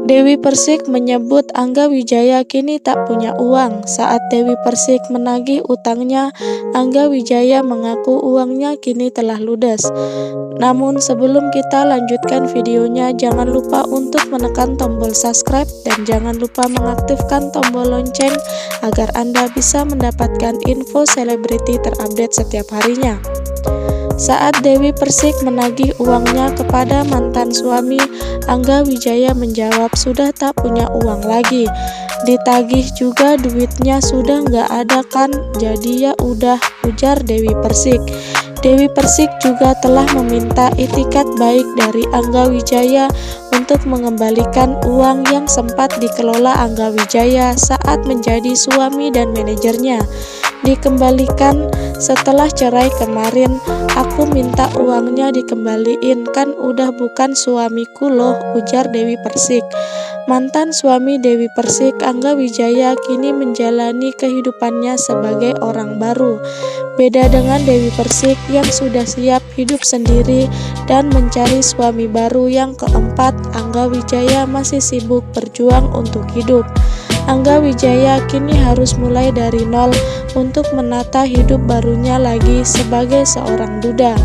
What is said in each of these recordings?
Dewi Persik menyebut Angga Wijaya kini tak punya uang. Saat Dewi Persik menagih utangnya, Angga Wijaya mengaku uangnya kini telah ludes. Namun sebelum kita lanjutkan videonya, jangan lupa untuk menekan tombol subscribe dan jangan lupa mengaktifkan tombol lonceng agar Anda bisa mendapatkan info selebriti terupdate setiap harinya. Saat Dewi Persik menagih uangnya kepada mantan suami, Angga Wijaya menjawab sudah tak punya uang lagi. Ditagih juga duitnya sudah nggak ada kan, jadi ya udah, ujar Dewi Persik. Dewi Persik juga telah meminta itikat baik dari Angga Wijaya untuk mengembalikan uang yang sempat dikelola Angga Wijaya saat menjadi suami dan manajernya. Dikembalikan setelah cerai kemarin, aku minta uangnya dikembaliin, kan udah bukan suamiku loh, ujar Dewi Persik. Mantan suami Dewi Persik, Angga Wijaya, kini menjalani kehidupannya sebagai orang baru. Beda dengan Dewi Persik yang sudah siap hidup sendiri dan mencari suami baru yang keempat, Angga Wijaya masih sibuk berjuang untuk hidup. Angga Wijaya kini harus mulai dari nol untuk menata hidup barunya lagi sebagai seorang duda.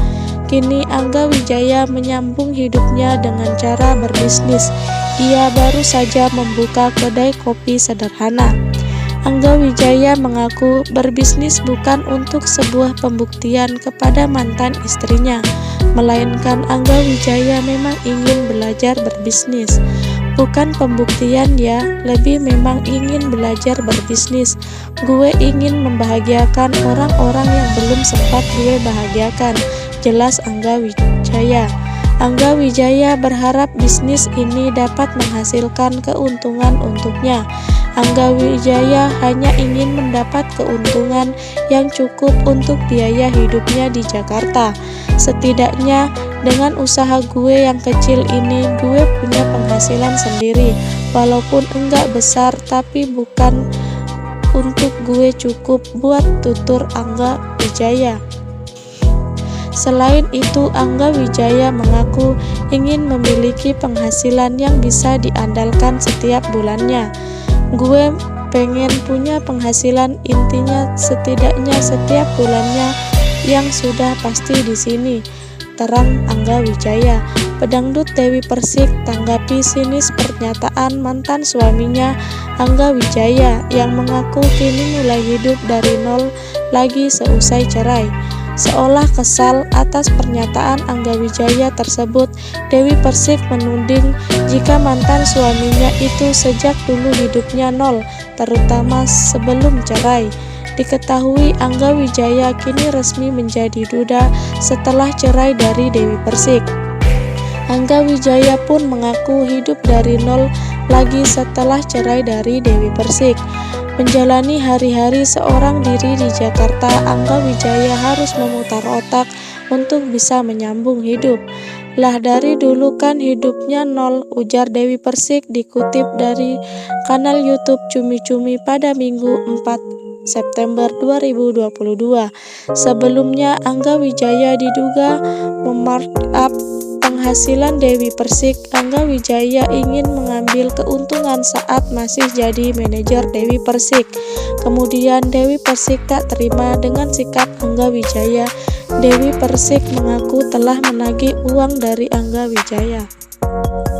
Kini Angga Wijaya menyambung hidupnya dengan cara berbisnis. Ia baru saja membuka kedai kopi sederhana. Angga Wijaya mengaku berbisnis bukan untuk sebuah pembuktian kepada mantan istrinya, melainkan Angga Wijaya memang ingin belajar berbisnis. Bukan pembuktian ya, lebih memang ingin belajar berbisnis. Gue ingin membahagiakan orang-orang yang belum sempat gue bahagiakan, jelas Angga Wijaya. Angga Wijaya berharap bisnis ini dapat menghasilkan keuntungan untuknya. Angga Wijaya hanya ingin mendapat keuntungan yang cukup untuk biaya hidupnya di Jakarta. Setidaknya dengan usaha gue yang kecil ini, gue punya penghasilan sendiri. Walaupun enggak besar, tapi bukan untuk gue cukup, buat tutur Angga Wijaya. Selain itu, Angga Wijaya mengaku ingin memiliki penghasilan yang bisa diandalkan setiap bulannya. Gue pengen punya penghasilan, intinya setidaknya setiap bulannya yang sudah pasti di sini, terang Angga Wijaya. Pedangdut Dewi Persik tanggapi sinis pernyataan mantan suaminya Angga Wijaya yang mengaku kini mulai hidup dari nol lagi seusai cerai. Seolah kesal atas pernyataan Angga Wijaya tersebut, Dewi Persik menuding jika mantan suaminya itu sejak dulu hidupnya nol, terutama sebelum cerai. Diketahui Angga Wijaya kini resmi menjadi duda setelah cerai dari Dewi Persik. Angga Wijaya pun mengaku hidup dari nol lagi setelah cerai dari Dewi Persik. Menjalani hari-hari seorang diri di Jakarta, Angga Wijaya harus memutar otak untuk bisa menyambung hidup. Lah dari dulu kan hidupnya nol, ujar Dewi Persik dikutip dari kanal YouTube Cumi Cumi pada Minggu 4 September 2022. Sebelumnya Angga Wijaya diduga memarkup penghasilan Dewi Persik. Angga Wijaya ingin mengambil keuntungan saat masih jadi manajer Dewi Persik. Kemudian Dewi Persik tak terima dengan sikap Angga Wijaya. Dewi Persik mengaku telah menagih uang dari Angga Wijaya.